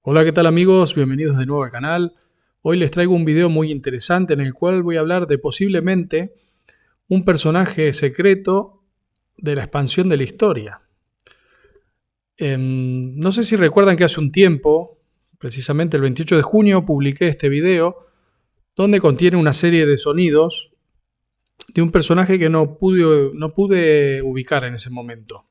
Hola, ¿qué tal amigos? Bienvenidos de nuevo al canal. Hoy les traigo un video muy interesante en el cual voy a hablar de posiblemente un personaje secreto de la expansión de la historia. No sé si recuerdan que hace un tiempo, precisamente el 28 de junio, publiqué este video donde contiene una serie de sonidos de un personaje que no pude ubicar en ese momento.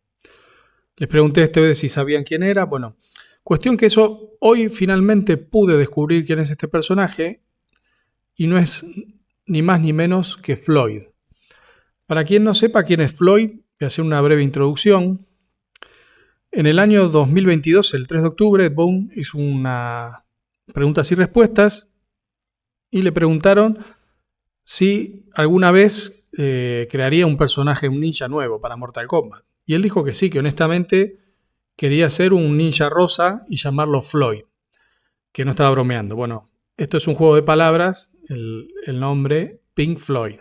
Les pregunté a ustedes si sabían quién era. Bueno, cuestión que eso, hoy finalmente pude descubrir quién es este personaje y no es ni más ni menos que Floyd. Para quien no sepa quién es Floyd, voy a hacer una breve introducción. En el año 2022, el 3 de octubre, Ed Boon hizo una preguntas y respuestas y le preguntaron si alguna vez crearía un personaje, un ninja nuevo para Mortal Kombat. Y él dijo que sí, que honestamente quería ser un ninja rosa y llamarlo Floyd, que no estaba bromeando. Bueno, esto es un juego de palabras, el nombre Pink Floyd.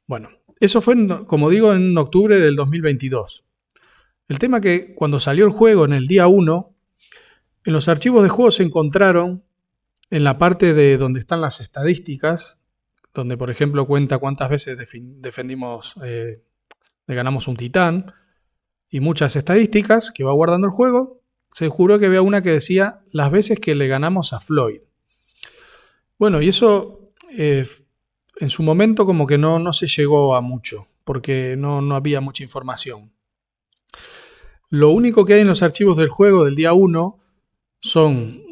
Bueno, eso fue, como digo, en octubre del 2022. El tema que cuando salió el juego en el día 1, en los archivos de juego se encontraron en la parte de donde están las estadísticas, donde por ejemplo cuenta cuántas veces le ganamos un titán, y muchas estadísticas que va guardando el juego. Se juró que había una que decía las veces que le ganamos a Floyd. Bueno, y eso en su momento como que no se llegó a mucho, porque no había mucha información. Lo único que hay en los archivos del juego del día 1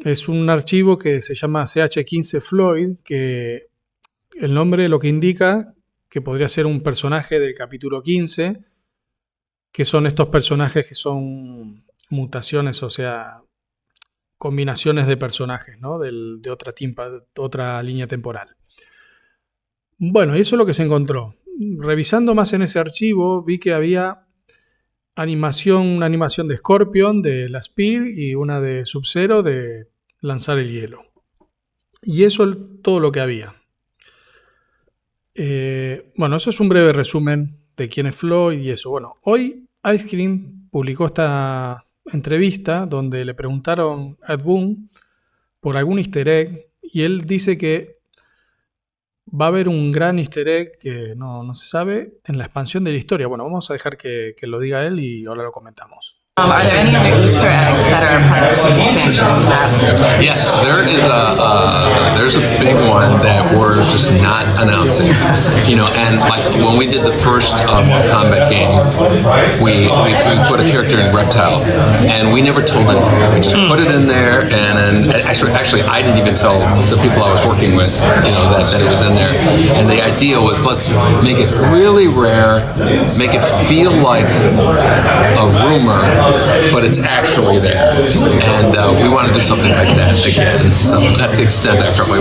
es un archivo que se llama CH15 Floyd, que el nombre lo que indica que podría ser un personaje del capítulo 15, que son estos personajes que son mutaciones, o sea, combinaciones de personajes, ¿no? de otra línea temporal. Bueno, eso es lo que se encontró. Revisando más en ese archivo, vi que había una animación de Scorpion, de la Spear, y una de Sub-Zero, de lanzar el hielo. Y eso es todo lo que había. Bueno, eso es un breve resumen de quién es Floyd y eso. Bueno, hoy Ice Cream publicó esta entrevista donde le preguntaron a Ed Boon por algún easter egg y él dice que va a haber un gran easter egg que no se sabe en la expansión de la historia. Bueno, vamos a dejar que lo diga él y ahora lo comentamos. Are there any other Easter eggs that are part of the expansion? Yes, there's a big one that we're just not announcing. You know, and like when we did the first Mortal Kombat game, we put a character in Reptile, and we never told anyone. We just put it in there, and actually, I didn't even tell the people I was working with, you know, that it was in there. And the idea was, let's make it really rare, make it feel like a rumor, but it's actually there, and we want to do something like that again. So that's the extent I probably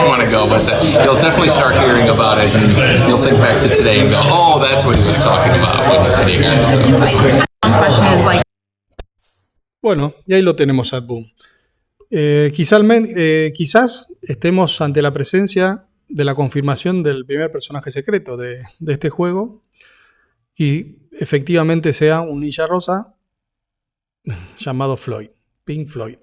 want to go, but you'll definitely start hearing about it, and you'll think back to today and go, "Oh, that's what he was talking about." When you hear it. So. One question is like. Bueno, y ahí lo tenemos, Ed Boon. Quizás estemos ante la presencia de la confirmación del primer personaje secreto de este juego y efectivamente sea un ninja rosa llamado Floyd, Pink Floyd.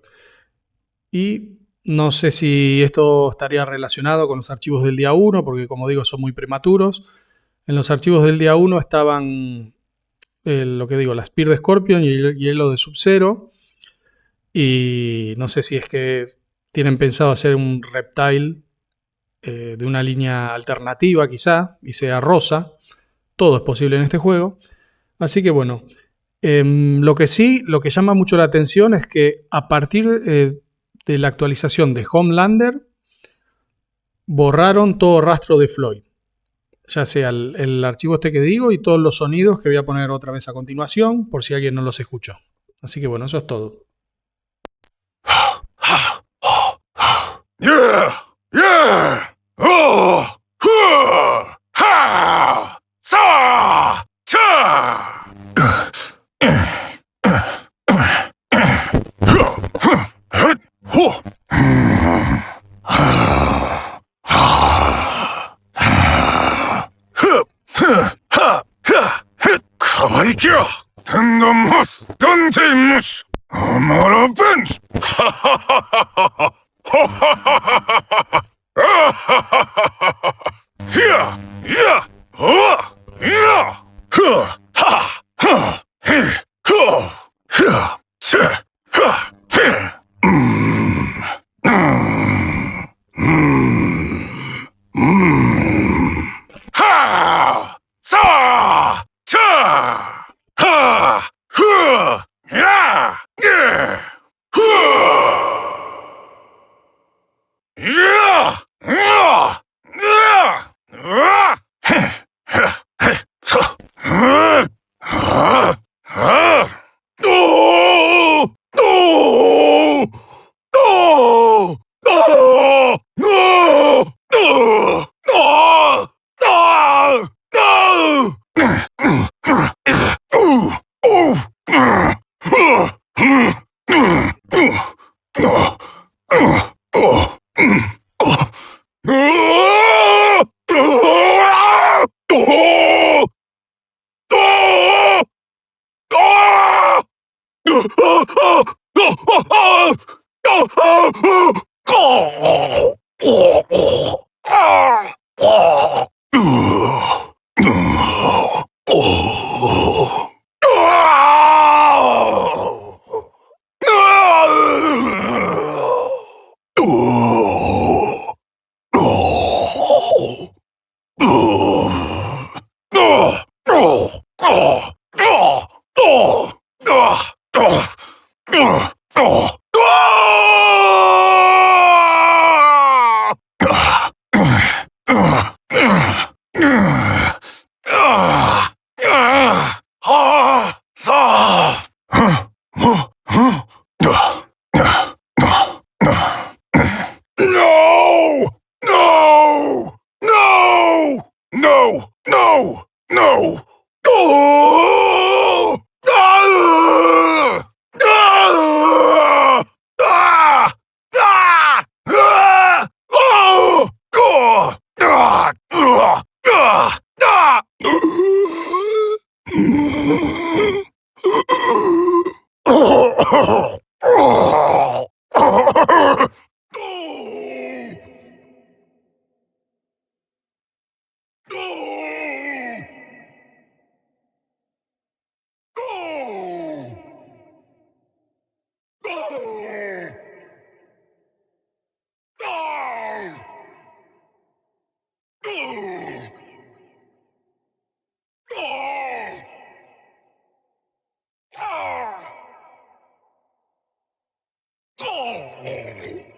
Y no sé si esto estaría relacionado con los archivos del día 1, porque como digo son muy prematuros. En los archivos del día 1 estaban la Spear de Scorpion y el hielo de Sub-Zero. Y no sé si es que tienen pensado hacer un Reptile de una línea alternativa quizá, y sea rosa. Todo es posible en este juego. Así que bueno, lo que llama mucho la atención es que a partir de la actualización de Homelander, borraron todo rastro de Floyd. Ya sea el archivo este que digo y todos los sonidos que voy a poner otra vez a continuación, por si alguien no los escuchó. Así que bueno, eso es todo. Yeah! Yeah! Oh! Huh! Ha! Sa! Cha! Kawaii Kira! Tendon Moss! Dante Moss! I'm on a bench! Yeah! Yeah! Yeah! Ha! Ha! Ha! Sa! Cha! Ha! Huh! Yeah! Yeah! Huh! Yeah! Yeah! Yeah! Ah! No! No! No! No! No! No! No! No! No! Ooh! Ooh! No! No! No! No! No! No! Oh! Ah! Ah! Ah! Ah! Ah! Oh! Oh! Ah! Ah! Ah! Ah! Oh!